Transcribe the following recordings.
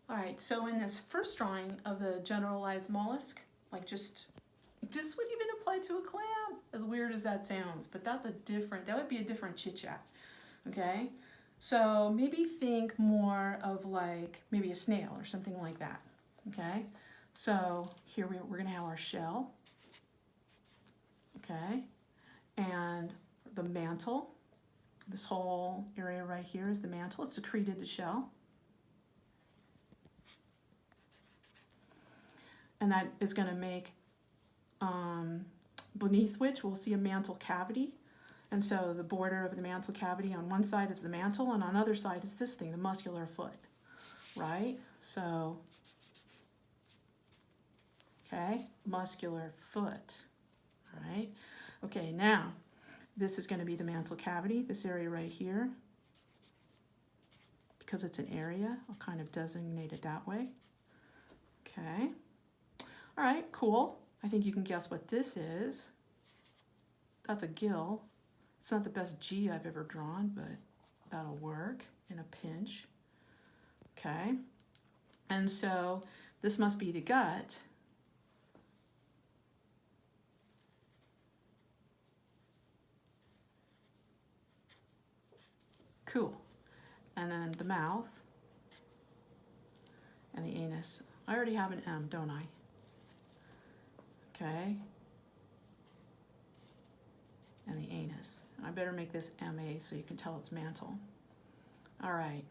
All right, so in this first drawing of the generalized mollusk, like just, this would even apply to a clam, as weird as that sounds, but that would be a different chit chat, okay? So maybe think more of like maybe a snail or something like that, okay? So here we're gonna have our shell, okay? And the mantle, this whole area right here is the mantle. It's secreted the shell. And that is going to make, beneath which we'll see a mantle cavity. And so the border of the mantle cavity on one side is the mantle, and on the other side is this thing, the muscular foot, right? So, okay, muscular foot, all right? Okay, now, this is going to be the mantle cavity, this area right here. Because it's an area, I'll kind of designate it that way. Okay. All right, cool. I think you can guess what this is. That's a gill. It's not the best G I've ever drawn, but that'll work in a pinch. Okay. And so this must be the gut. Cool. And then the mouth and the anus. I already have an M, don't I? Okay. And the anus. I better make this MA so you can tell it's mantle. All right.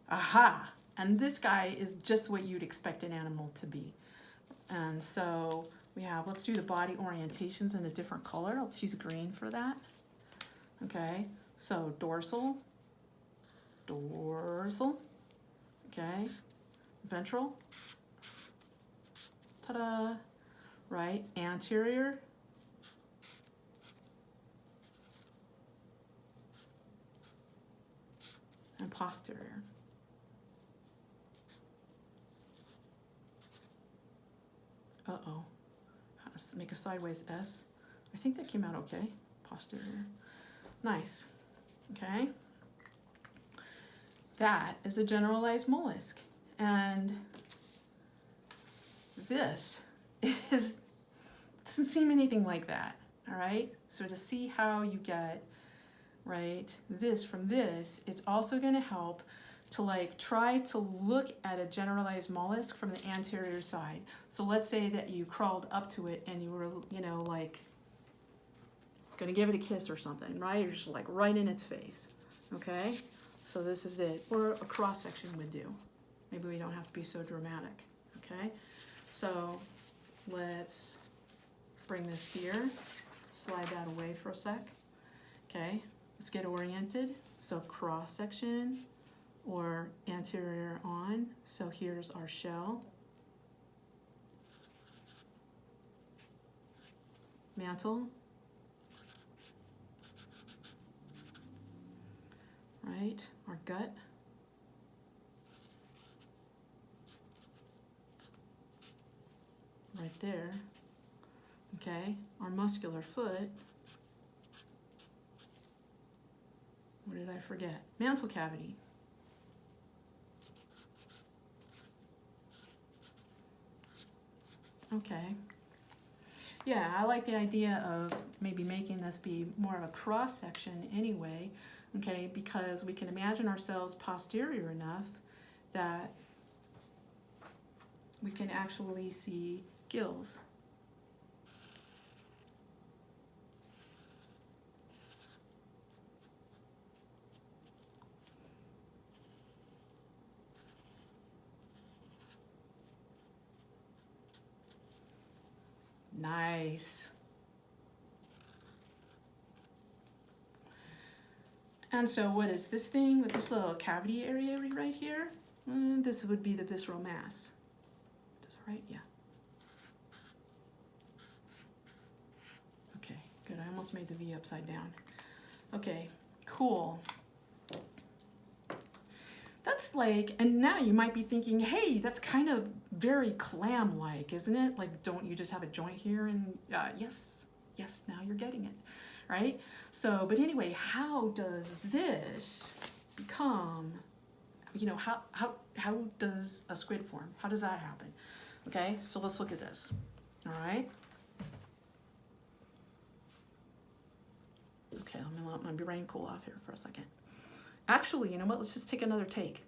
Aha! And this guy is just what you'd expect an animal to be. And so we have, let's do the body orientations in a different color. Let's use green for that. Okay. So dorsal. Dorsal. Okay. Ventral. Ta-da! Right, anterior, and posterior. Uh-oh, let's make a sideways S. I think that came out okay, posterior. Nice, okay. That is a generalized mollusk, and this doesn't seem anything like that, all right? So to see how you get, right, this from this, it's also gonna help to like try to look at a generalized mollusk from the anterior side. So let's say that you crawled up to it and you were, you know, like gonna give it a kiss or something, right? You're just like right in its face, okay? So this is it, or a cross section would do. Maybe we don't have to be so dramatic, okay? So let's bring this here, slide that away for a sec. Okay, let's get oriented. So cross section or anterior on. So here's our shell. Mantle. Right, our gut. Right there. Okay, our muscular foot. What did I forget? Mantle cavity. Okay. Yeah, I like the idea of maybe making this be more of a cross section anyway, okay, because we can imagine ourselves posterior enough that we can actually see gills. Nice. And so what is this thing with this little cavity area right here? This would be the visceral mass. Is that right? Yeah. Okay, good. I almost made the V upside down. Okay, cool. That's like, and now you might be thinking, hey, that's kind of very clam-like, isn't it? Like, don't you just have a joint here? And yes, now you're getting it, right? So, but anyway, how does this become you know, how does a squid form? How does that happen? Okay, so let's look at this. All right. Okay, let me let my brain cool off here for a second. Actually, you know what? Let's just take another take.